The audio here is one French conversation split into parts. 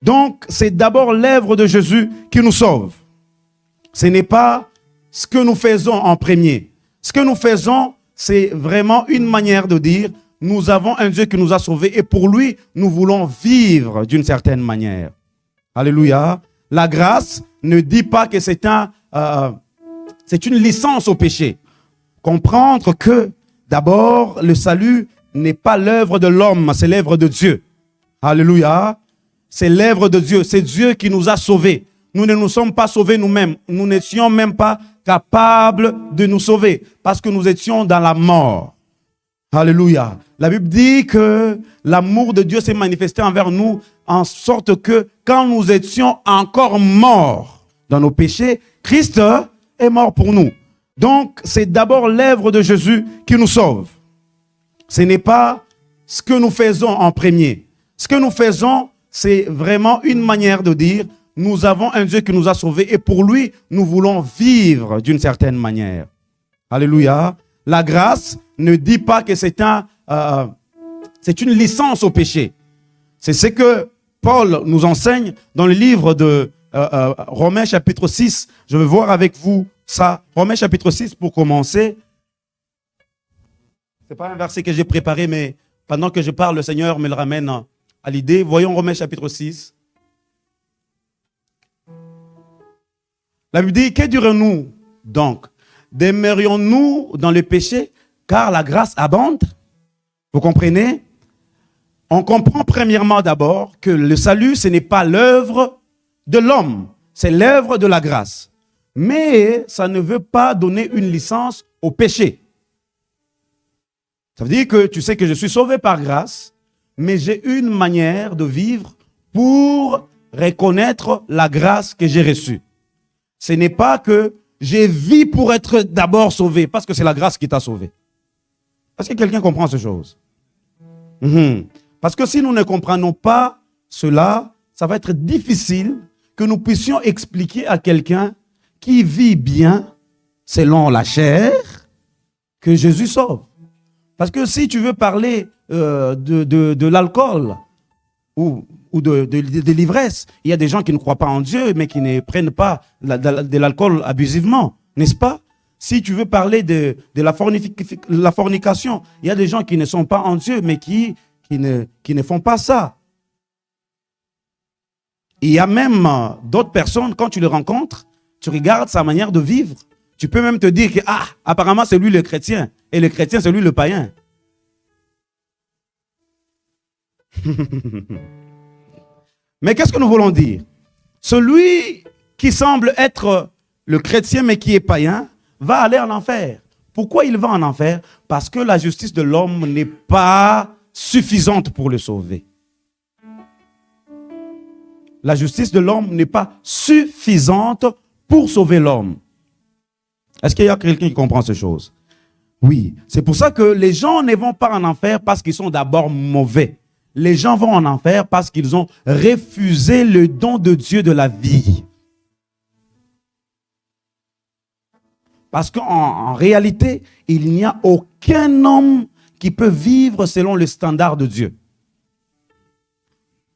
Donc, c'est d'abord l'œuvre de Jésus qui nous sauve. Ce n'est pas ce que nous faisons en premier. Ce que nous faisons, c'est vraiment une manière de dire, nous avons un Dieu qui nous a sauvés et pour lui, nous voulons vivre d'une certaine manière. Alléluia. La grâce ne dit pas que c'est une licence au péché. Comprendre que d'abord, le salut n'est pas l'œuvre de l'homme, c'est l'œuvre de Dieu. Alléluia. C'est l'œuvre de Dieu. C'est Dieu qui nous a sauvés. Nous ne nous sommes pas sauvés nous-mêmes. Nous n'étions même pas capables de nous sauver parce que nous étions dans la mort. Alléluia. La Bible dit que l'amour de Dieu s'est manifesté envers nous en sorte que quand nous étions encore morts dans nos péchés, Christ est mort pour nous. Donc, c'est d'abord l'œuvre de Jésus qui nous sauve. Ce n'est pas ce que nous faisons en premier. Ce que nous faisons, c'est vraiment une manière de dire, nous avons un Dieu qui nous a sauvés et pour lui, nous voulons vivre d'une certaine manière. Alléluia. La grâce ne dit pas que c'est une licence au péché. C'est ce que Paul nous enseigne dans le livre de Romains chapitre 6. Je vais voir avec vous ça. Romains chapitre 6 pour commencer. Ce n'est pas un verset que j'ai préparé, mais pendant que je parle, le Seigneur me le ramène à l'idée. Voyons Romains chapitre 6. La Bible dit, que dirons-nous donc? Demeurions-nous dans le péché, car la grâce abonde? Vous comprenez? On comprend premièrement d'abord que le salut, ce n'est pas l'œuvre de l'homme, c'est l'œuvre de la grâce. Mais ça ne veut pas donner une licence au péché. Ça veut dire que tu sais que je suis sauvé par grâce, mais j'ai une manière de vivre pour reconnaître la grâce que j'ai reçue. Ce n'est pas que j'ai vis pour être d'abord sauvé, parce que c'est la grâce qui t'a sauvé. Est-ce que quelqu'un comprend ces choses? Parce que si nous ne comprenons pas cela, ça va être difficile que nous puissions expliquer à quelqu'un qui vit bien, selon la chair, que Jésus sauve. Parce que si tu veux parler de l'alcool ou de l'ivresse, il y a des gens qui ne croient pas en Dieu, mais qui ne prennent pas de l'alcool abusivement, n'est-ce pas? Si tu veux parler de la fornication, il y a des gens qui ne sont pas en Dieu, mais qui ne font pas ça. Il y a même d'autres personnes, quand tu les rencontres, tu regardes sa manière de vivre. Tu peux même te dire que, apparemment, c'est lui le chrétien, et le chrétien, c'est lui le païen. Mais qu'est-ce que nous voulons dire? Celui qui semble être le chrétien, mais qui est païen, va aller en enfer. Pourquoi il va en enfer? Parce que la justice de l'homme n'est pas suffisante pour le sauver. La justice de l'homme n'est pas suffisante pour sauver l'homme. Est-ce qu'il y a quelqu'un qui comprend ces choses? Oui. C'est pour ça que les gens ne vont pas en enfer parce qu'ils sont d'abord mauvais. Les gens vont en enfer parce qu'ils ont refusé le don de Dieu de la vie. Parce qu'en réalité, il n'y a aucun homme qui peut vivre selon le standard de Dieu.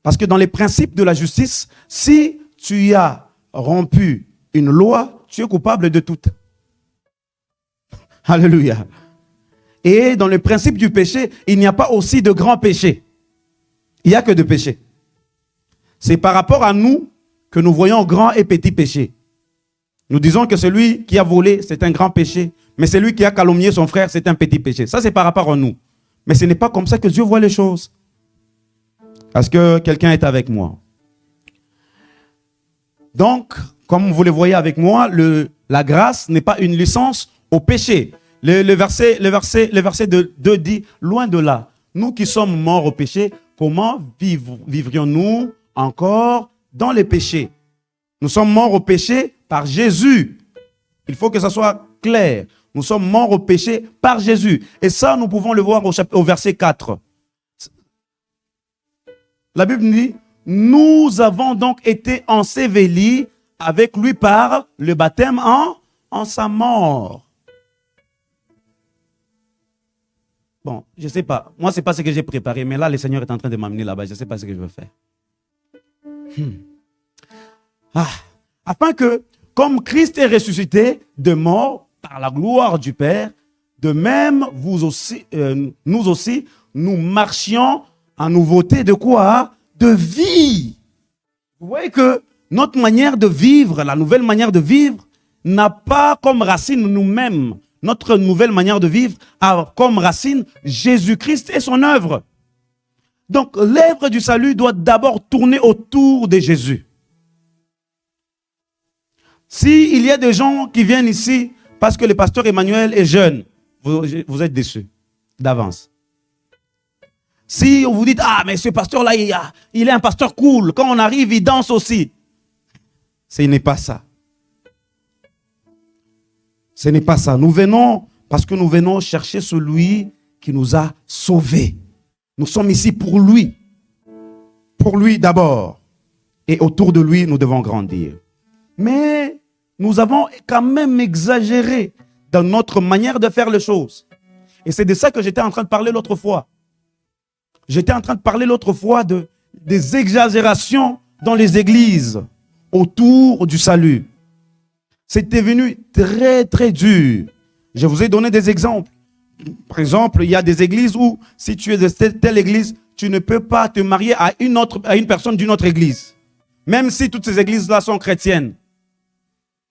Parce que dans les principes de la justice, si tu as rompu une loi, tu es coupable de toute. Alléluia. Et dans le principe du péché, il n'y a pas aussi de grands péchés. Il n'y a que de péchés. C'est par rapport à nous que nous voyons grand et petit péché. Nous disons que celui qui a volé, c'est un grand péché. Mais celui qui a calomnié son frère, c'est un petit péché. Ça, c'est par rapport à nous. Mais ce n'est pas comme ça que Dieu voit les choses. Est-ce que quelqu'un est avec moi? Donc, comme vous le voyez avec moi, la grâce n'est pas une licence au péché. Le verset 2 dit, loin de là, nous qui sommes morts au péché, comment vivrions-nous encore dans les péchés? Nous sommes morts au péché par Jésus. Il faut que ça soit clair. Nous sommes morts au péché par Jésus. Et ça, nous pouvons le voir au verset 4. La Bible dit, nous avons donc été ensevelis avec lui par le baptême en sa mort. Bon, je ne sais pas. Moi, ce n'est pas ce que j'ai préparé. Mais là, le Seigneur est en train de m'amener là-bas. Je ne sais pas ce que je veux faire. Afin que, comme Christ est ressuscité de mort par la gloire du Père, de même, vous aussi, nous aussi, nous marchions en nouveauté de quoi? De vie. Vous voyez que notre manière de vivre, la nouvelle manière de vivre, n'a pas comme racine nous-mêmes. Notre nouvelle manière de vivre a comme racine Jésus-Christ et son œuvre. Donc, l'œuvre du salut doit d'abord tourner autour de Jésus. S'il y a des gens qui viennent ici parce que le pasteur Emmanuel est jeune, vous êtes déçus d'avance. Si on vous dit, ah, mais ce pasteur-là, il est un pasteur cool. Quand on arrive, il danse aussi. Ce n'est pas ça. Ce n'est pas ça. Nous venons parce que nous venons chercher celui qui nous a sauvés. Nous sommes ici pour lui. Pour lui d'abord. Et autour de lui, nous devons grandir. Mais nous avons quand même exagéré dans notre manière de faire les choses. Et c'est de ça que j'étais en train de parler l'autre fois. J'étais en train de parler l'autre fois des exagérations dans les églises autour du salut. C'est devenu très, très dur. Je vous ai donné des exemples. Par exemple, il y a des églises où, si tu es de telle église, tu ne peux pas te marier à une personne d'une autre église. Même si toutes ces églises-là sont chrétiennes.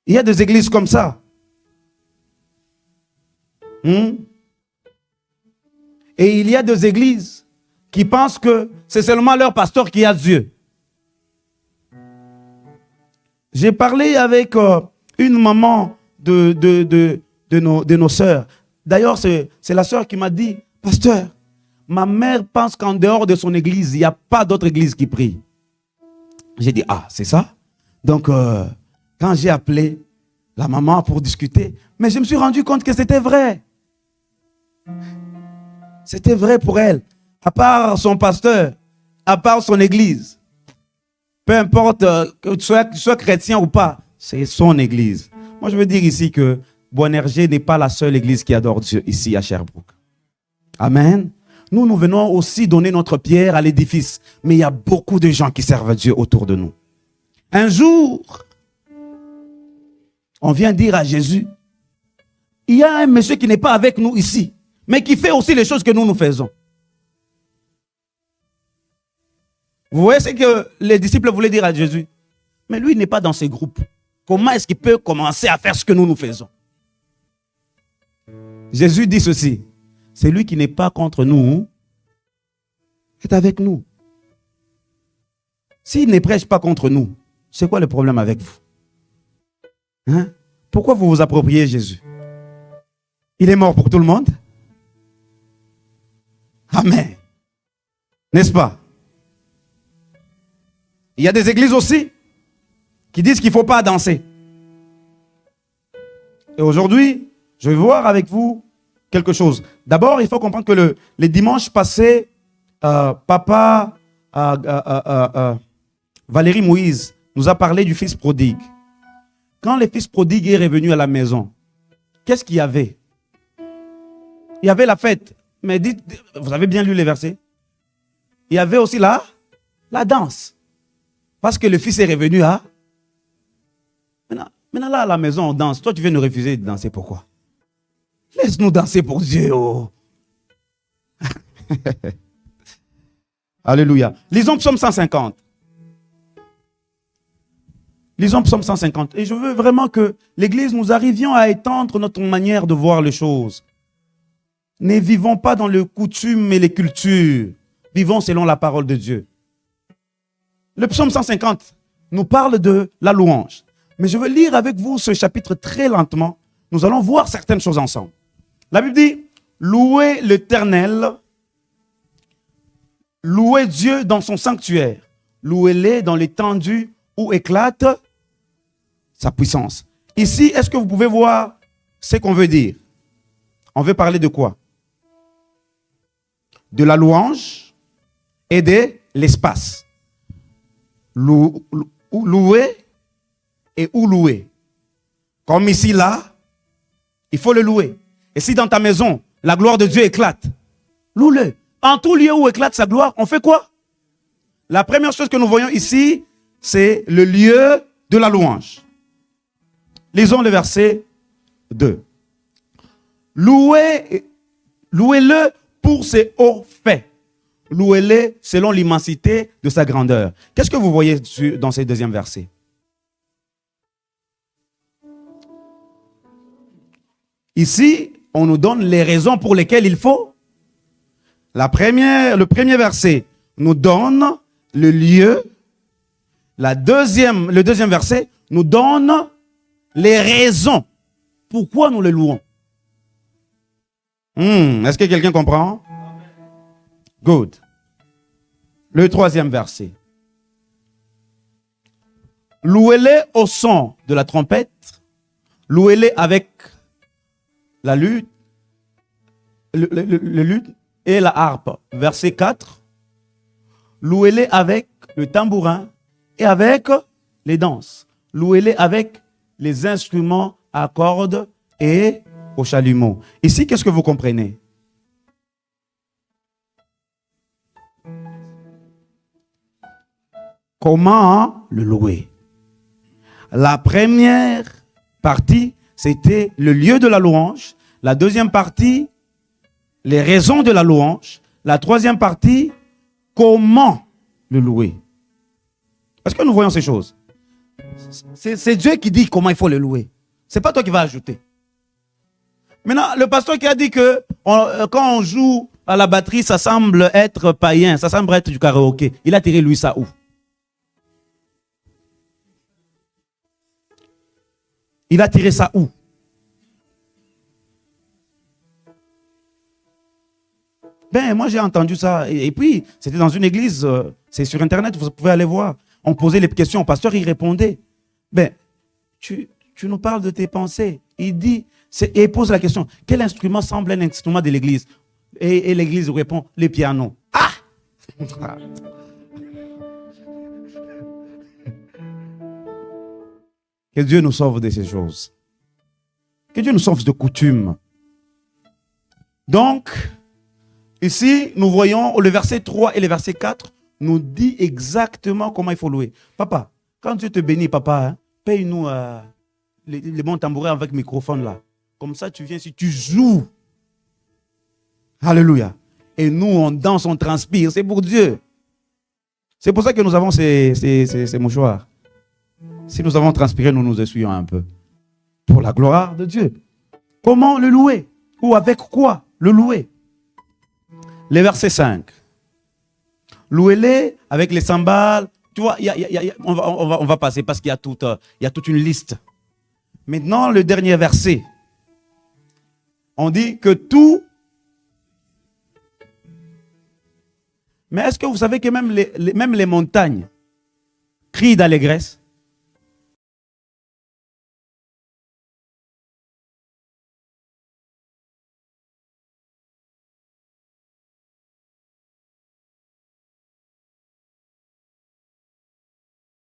Il y a des églises comme ça. Et il y a des églises qui pensent que c'est seulement leur pasteur qui a Dieu. J'ai parlé avec une maman de nos sœurs. D'ailleurs, c'est la sœur qui m'a dit, pasteur, ma mère pense qu'en dehors de son église, il n'y a pas d'autre église qui prie. J'ai dit, ah, c'est ça? Donc, quand j'ai appelé la maman pour discuter, mais je me suis rendu compte que c'était vrai. C'était vrai pour elle. À part son pasteur, à part son église, peu importe que tu sois chrétien ou pas, c'est son église. Moi, je veux dire ici que Boanerges n'est pas la seule église qui adore Dieu ici à Sherbrooke. Amen. Nous venons aussi donner notre pierre à l'édifice. Mais il y a beaucoup de gens qui servent Dieu autour de nous. Un jour, on vient dire à Jésus, il y a un monsieur qui n'est pas avec nous ici, mais qui fait aussi les choses que nous faisons. Vous voyez ce que les disciples voulaient dire à Jésus? Mais lui, il n'est pas dans ces groupes. Comment est-ce qu'il peut commencer à faire ce que nous faisons? Jésus dit ceci. Celui qui n'est pas contre nous est avec nous. S'il ne prêche pas contre nous, c'est quoi le problème avec vous? Hein? Pourquoi vous vous appropriez Jésus? Il est mort pour tout le monde? Amen. N'est-ce pas? Il y a des églises aussi qui disent qu'il ne faut pas danser. Et aujourd'hui, je vais voir avec vous quelque chose. D'abord, il faut comprendre que les dimanches passés, Valérie Moïse nous a parlé du fils prodigue. Quand le fils prodigue est revenu à la maison, qu'est-ce qu'il y avait? Il y avait la fête. Mais dites, vous avez bien lu les versets? Il y avait aussi la danse. Parce que le fils est revenu à... Maintenant là, à la maison, on danse. Toi, tu viens nous refuser de danser. Pourquoi? Laisse-nous danser pour Dieu. Oh. Alléluia. Lisons Psaume 150. Lisons Psaume 150. Et je veux vraiment que l'Église, nous arrivions à étendre notre manière de voir les choses. Ne vivons pas dans les coutumes et les cultures. Vivons selon la parole de Dieu. Le psaume 150 nous parle de la louange. Mais je veux lire avec vous ce chapitre très lentement. Nous allons voir certaines choses ensemble. La Bible dit, louez l'Éternel, louez Dieu dans son sanctuaire, louez-le dans l'étendue où éclate sa puissance. Ici, est-ce que vous pouvez voir ce qu'on veut dire? On veut parler de quoi? De la louange et de l'espace. Louer et où louer. Comme ici, là, il faut le louer. Et si dans ta maison, la gloire de Dieu éclate, loue-le. En tout lieu où éclate sa gloire, on fait quoi? La première chose que nous voyons ici, c'est le lieu de la louange. Lisons le verset 2. Louez-le pour ses hauts faits. Louez-le selon l'immensité de sa grandeur. Qu'est-ce que vous voyez dans ces deuxièmes versets? Ici, on nous donne les raisons pour lesquelles il faut. Le premier verset nous donne le lieu. Le deuxième verset nous donne les raisons. Pourquoi nous le louons? Est-ce que quelqu'un comprend? Good. Le troisième verset. Louez-les au son de la trompette. Louez-les avec la lutte, le luth et la harpe. Verset 4. Louez-les avec le tambourin et avec les danses. Louez-les avec les instruments à cordes et au chalumeau. Ici, qu'est-ce que vous comprenez? Comment le louer? La première partie, c'était le lieu de la louange. La deuxième partie, les raisons de la louange. La troisième partie, comment le louer? Est-ce que nous voyons ces choses? C'est Dieu qui dit comment il faut le louer. Ce n'est pas toi qui vas ajouter. Maintenant, le pasteur qui a dit que quand on joue à la batterie, ça semble être païen, ça semble être du karaoké. Il a tiré lui ça où? Il a tiré ça où? Ben, moi j'ai entendu ça. Et puis, c'était dans une église, c'est sur Internet, vous pouvez aller voir. On posait les questions au pasteur, il répondait. Ben, tu nous parles de tes pensées. Il dit, et il pose la question, quel instrument semble un instrument de l'église? Et l'église répond, les pianos. Ah! Que Dieu nous sauve de ces choses. Que Dieu nous sauve de coutumes. Donc, ici, nous voyons le verset 3 et le verset 4 nous dit exactement comment il faut louer. Papa, quand Dieu te bénit, papa, paye-nous les bons tambourins avec microphone là. Comme ça, tu viens ici, tu joues. Alléluia. Et nous, on danse, on transpire. C'est pour Dieu. C'est pour ça que nous avons ces mouchoirs. Si nous avons transpiré, nous nous essuyons un peu. Pour la gloire de Dieu. Comment le louer? Ou avec quoi le louer? Le verset 5. Louez-les avec les cymbales. Tu vois, on va passer parce qu'il y a toute une liste. Maintenant, le dernier verset. On dit que tout. Mais est-ce que vous savez que même les montagnes crient d'allégresse?